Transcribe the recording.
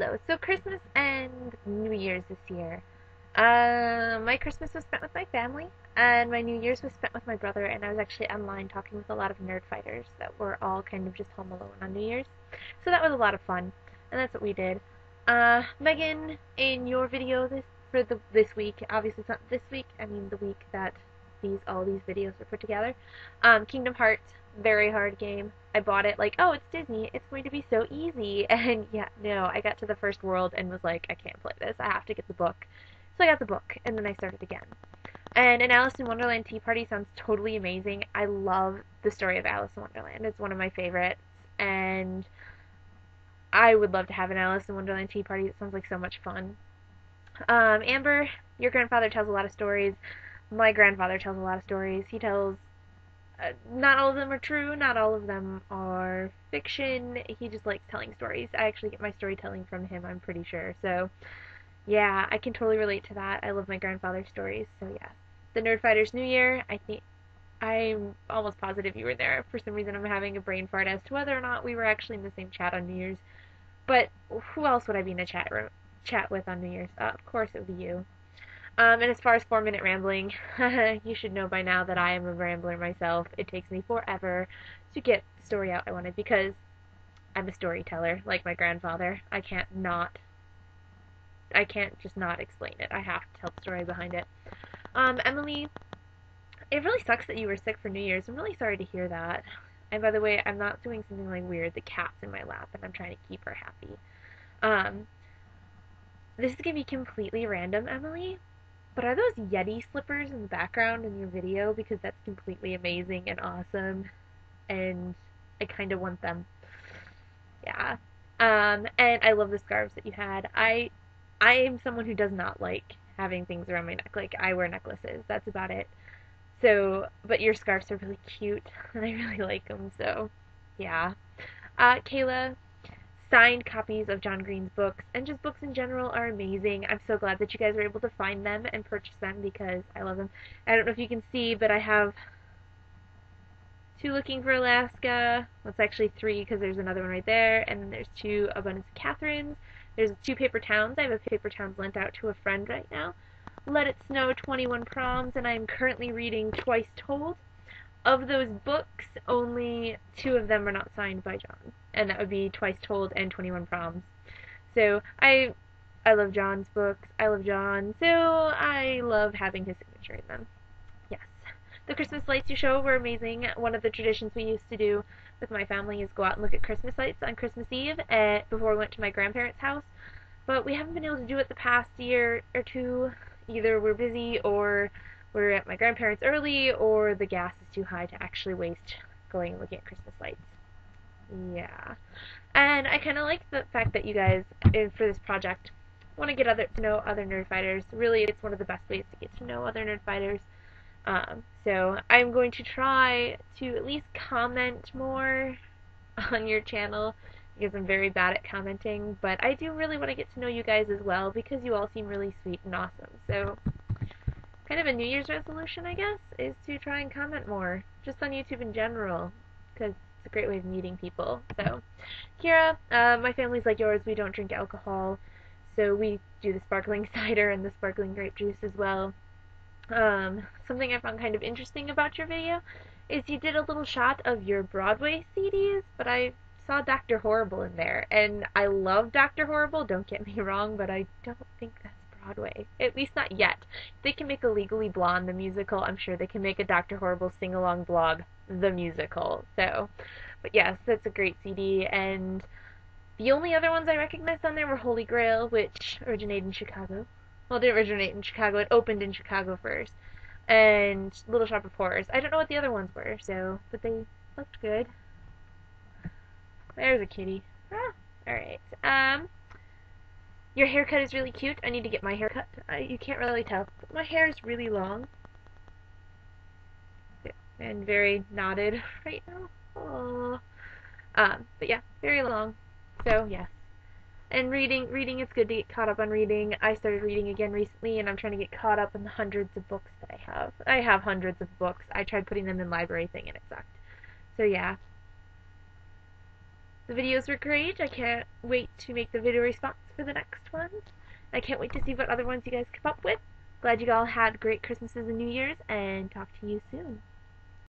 Hello. So Christmas and New Year's this year. My Christmas was spent with my family, and my New Year's was spent with my brother. And I was actually online talking with a lot of nerd fighters that were all kind of just home alone on New Year's. So that was a lot of fun, and that's what we did. Megan, in your video this week, obviously it's not this week. I mean the week that all these videos were put together. Kingdom Hearts, very hard game. I bought it like, oh, it's Disney, it's going to be so easy. And yeah, no, I got to the first world and was like, I can't play this. I have to get the book. So I got the book, and then I started again. And an Alice in Wonderland Tea Party sounds totally amazing. I love the story of Alice in Wonderland. It's one of my favorites, and I would love to have an Alice in Wonderland Tea Party. It sounds like so much fun. Amber, your grandfather tells a lot of stories. My grandfather tells a lot of stories. He tells not all of them are true, not all of them are fiction. He just likes telling stories. I actually get my storytelling from him, I'm pretty sure. So, yeah, I can totally relate to that. I love my grandfather's stories. So, yeah. The Nerd Fighters New Year, I think I'm almost positive you were there. For some reason, I'm having a brain fart as to whether or not we were actually in the same chat on New Year's. But who else would I be in a chat with on New Year's? Of course, it would be you. And as far as 4-minute rambling, you should know by now that I am a rambler myself. It takes me forever to get the story out I wanted because I'm a storyteller, like my grandfather. I can't just not explain it. I have to tell the story behind it. Emily, it really sucks that you were sick for New Year's. I'm really sorry to hear that. And by the way, I'm not doing something like weird. The cat's in my lap, and I'm trying to keep her happy. This is gonna be completely random, Emily. But are those Yeti slippers in the background in your video? Because that's completely amazing and awesome, and I kind of want them. Yeah. And I love the scarves that you had. I am someone who does not like having things around my neck. Like, I wear necklaces. That's about it. So, but your scarves are really cute, and I really like them, so, yeah. Kayla, signed copies of John Green's books and just books in general are amazing. I'm so glad that you guys were able to find them and purchase them because I love them. I don't know if you can see, but I have two Looking for Alaska. Well, it's actually three because there's another one right there, and then there's two Abundance of Catherines. There's two Paper Towns. I have a Paper Towns lent out to a friend right now. Let It Snow, 21 Proms, and I'm currently reading Twice Told. Of those books, only two of them are not signed by John, and that would be Twice Told and 21 Proms. So I love John's books. I love John, so I love having his signature in them. Yes. The Christmas lights you show were amazing. One of the traditions we used to do with my family is go out and look at Christmas lights on Christmas Eve before we went to my grandparents' house. But we haven't been able to do it the past year or two. Either we're busy or we're at my grandparents early, or the gas is too high to actually waste going and looking at Christmas lights. Yeah. And I kind of like the fact that you guys, for this project, want to get to know other nerd fighters. Really, it's one of the best ways to get to know other nerd fighters. So I'm going to try to at least comment more on your channel because I'm very bad at commenting, but I do really want to get to know you guys as well because you all seem really sweet and awesome. So kind of a New Year's resolution, I guess, is to try and comment more, just on YouTube in general, because it's a great way of meeting people. So, Kira, my family's like yours. We don't drink alcohol, so we do the sparkling cider and the sparkling grape juice as well. Something I found kind of interesting about your video is you did a little shot of your Broadway CDs, but I saw Dr. Horrible in there, and I love Dr. Horrible, don't get me wrong, but I don't think that's Broadway. At least not yet. If they can make a Legally Blonde the musical, I'm sure they can make a Dr. Horrible sing-along blog the musical. So, but yes, that's a great CD, and the only other ones I recognized on there were Holy Grail, which originated in Chicago. Well, it didn't originate in Chicago, it opened in Chicago first. And Little Shop of Horrors. I don't know what the other ones were, so, but they looked good. There's a kitty. Ah, alright. Your haircut is really cute. I need to get my haircut. You can't really tell, but my hair is really long. And very knotted right now. Aww. But yeah, very long. So, yeah. And reading, it's good to get caught up on reading. I started reading again recently, and I'm trying to get caught up in the hundreds of books that I have. I have hundreds of books. I tried putting them in library thing, and it sucked. So, yeah. The videos were great. I can't wait to make the video response for the next one. I can't wait to see what other ones you guys come up with. Glad you all had great Christmases and New Year's, and talk to you soon.